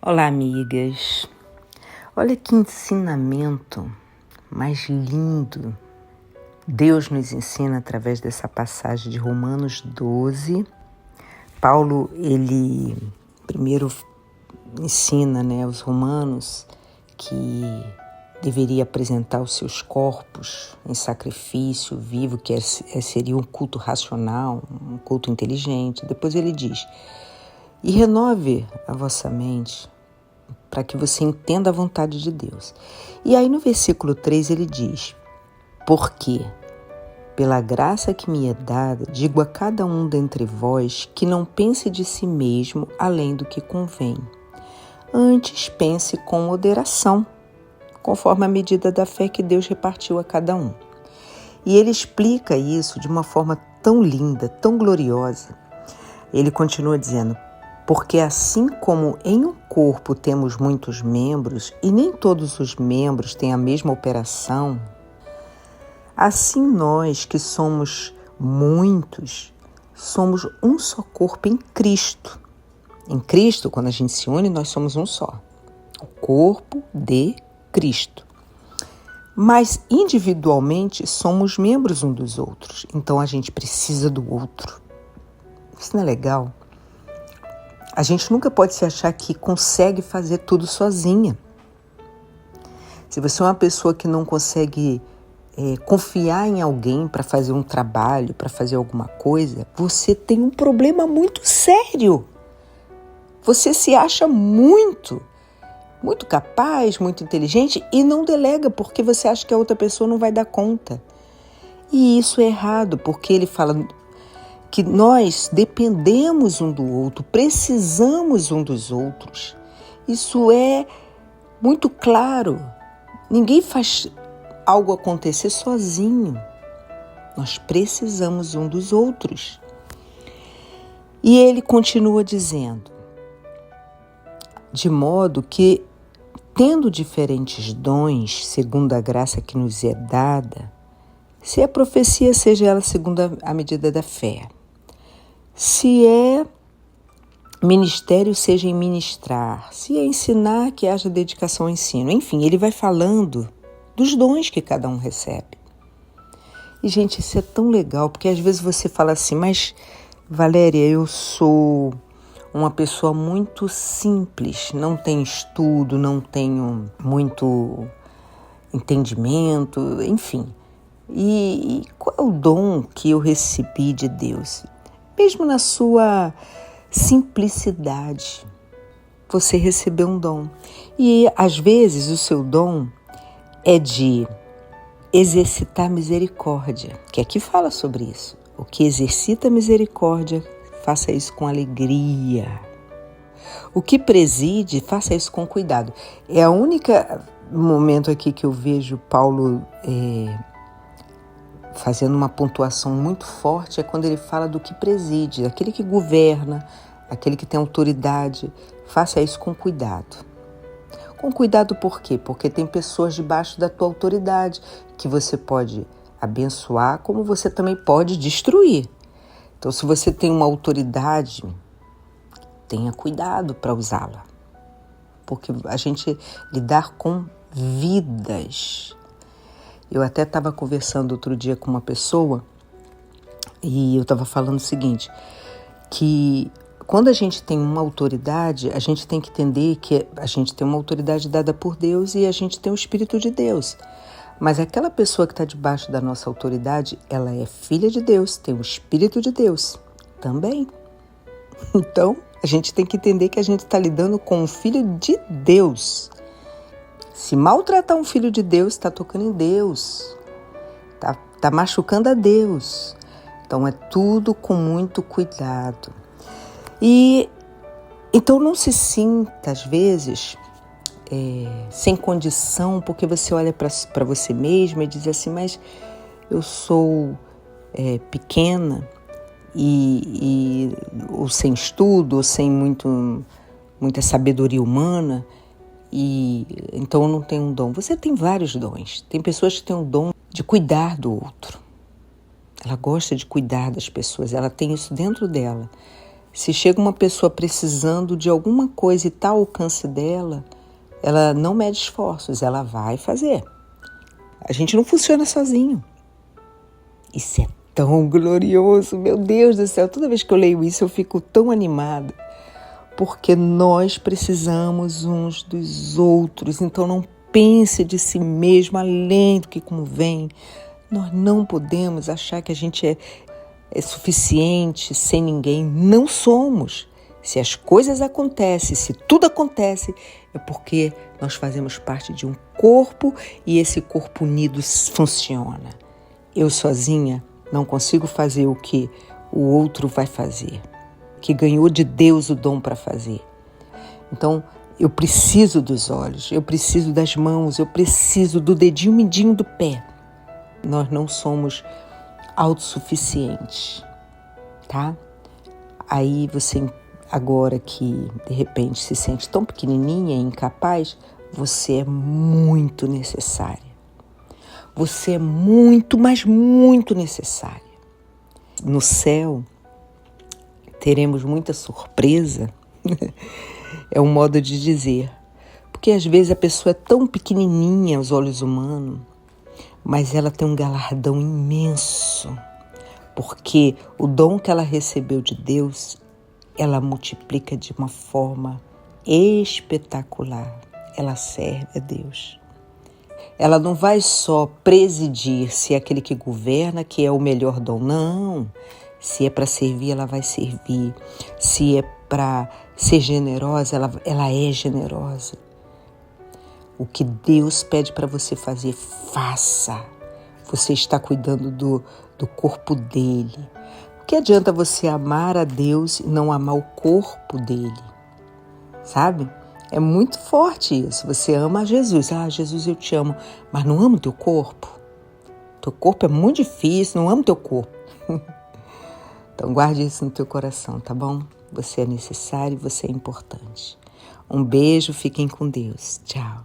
Olá, amigas. Olha que ensinamento mais lindo Deus nos ensina através dessa passagem de Romanos 12. Paulo, ele primeiro ensina, aos romanos que deveria apresentar os seus corpos em sacrifício vivo, que seria um culto racional, um culto inteligente. Depois ele diz: e renove a vossa mente para que você entenda a vontade de Deus. E aí no versículo 3 ele diz: porque, pela graça que me é dada, digo a cada um dentre vós que não pense de si mesmo além do que convém. Antes pense com moderação, conforme a medida da fé que Deus repartiu a cada um. E ele explica isso de uma forma tão linda, tão gloriosa. Ele continua dizendo: porque assim como em um corpo temos muitos membros e nem todos os membros têm a mesma operação, assim nós que somos muitos, somos um só corpo em Cristo. Em Cristo, quando a gente se une, nós somos um só. O corpo de Cristo. Mas individualmente somos membros um dos outros. Então a gente precisa do outro. Isso não é legal? A gente nunca pode se achar que consegue fazer tudo sozinha. Se você é uma pessoa que não consegue confiar em alguém para fazer um trabalho, para fazer alguma coisa, você tem um problema muito sério. Você se acha muito capaz, muito inteligente e não delega porque você acha que a outra pessoa não vai dar conta. E isso é errado, porque ele fala que nós dependemos um do outro, precisamos um dos outros. Isso é muito claro. Ninguém faz algo acontecer sozinho. Nós precisamos um dos outros. E ele continua dizendo: de modo que, tendo diferentes dons, segundo a graça que nos é dada, se a profecia, seja ela segundo a medida da fé. Se é ministério, seja em ministrar. Se é ensinar, que haja dedicação ao ensino. Enfim, ele vai falando dos dons que cada um recebe. E, gente, isso é tão legal, porque às vezes você fala assim: mas, Valéria, eu sou uma pessoa muito simples, não tenho estudo, não tenho muito entendimento, enfim. E qual é o dom que eu recebi de Deus? Mesmo na sua simplicidade, você recebeu um dom. E, às vezes, o seu dom é de exercitar misericórdia, que aqui fala sobre isso. O que exercita misericórdia, faça isso com alegria. O que preside, faça isso com cuidado. É o único momento aqui que eu vejo Paulo fazendo uma pontuação muito forte, é quando ele fala do que preside, aquele que governa, aquele que tem autoridade. Faça isso com cuidado. Com cuidado por quê? Porque tem pessoas debaixo da tua autoridade que você pode abençoar, como você também pode destruir. Então, se você tem uma autoridade, tenha cuidado para usá-la. Porque a gente lidar com vidas. Eu até estava conversando outro dia com uma pessoa e eu estava falando o seguinte, que quando a gente tem uma autoridade, a gente tem que entender que a gente tem uma autoridade dada por Deus e a gente tem o Espírito de Deus. Mas aquela pessoa que está debaixo da nossa autoridade, ela é filha de Deus, tem o Espírito de Deus também. Então, a gente tem que entender que a gente está lidando com um filho de Deus. Se maltratar um filho de Deus, está tocando em Deus, está machucando a Deus. Então, é tudo com muito cuidado. E então não se sinta, às vezes, sem condição, porque você olha para você mesma e diz assim: mas eu sou pequena, ou sem estudo, ou sem muita sabedoria humana, e então eu não tenho um dom. Você tem vários dons. Tem pessoas que têm o dom de cuidar do outro. Ela gosta de cuidar das pessoas, ela tem isso dentro dela. Se chega uma pessoa precisando de alguma coisa e está ao alcance dela, ela não mede esforços, ela vai fazer. A gente não funciona sozinho. Isso é tão glorioso, meu Deus do céu. Toda vez que eu leio isso eu fico tão animada, porque nós precisamos uns dos outros. Então não pense de si mesmo além do que convém. Nós não podemos achar que a gente é suficiente sem ninguém. Não somos. Se as coisas acontecem, se tudo acontece, é porque nós fazemos parte de um corpo e esse corpo unido funciona. Eu sozinha não consigo fazer o que o outro vai fazer, que ganhou de Deus o dom para fazer. Então, eu preciso dos olhos, eu preciso das mãos, eu preciso do dedinho mindinho do pé. Nós não somos autossuficientes, tá? Aí você, agora que de repente se sente tão pequenininha e incapaz, você é muito necessária. Você é muito, mas muito necessária. No céu, teremos muita surpresa. É um modo de dizer. Porque às vezes a pessoa é tão pequenininha aos olhos humanos, mas ela tem um galardão imenso. Porque o dom que ela recebeu de Deus, ela multiplica de uma forma espetacular. Ela serve a Deus. Ela não vai só presidir se é aquele que governa, que é o melhor dom. Não. Se é para servir, ela vai servir. Se é para ser generosa, ela é generosa. O que Deus pede para você fazer, faça. Você está cuidando do corpo dele. O que adianta você amar a Deus e não amar o corpo dele? Sabe? É muito forte isso. Você ama a Jesus. Ah, Jesus, eu te amo. Mas não ama o teu corpo? Teu corpo é muito difícil, não ama o teu corpo. Então guarde isso no teu coração, tá bom? Você é necessário, você é importante. Um beijo, fiquem com Deus. Tchau.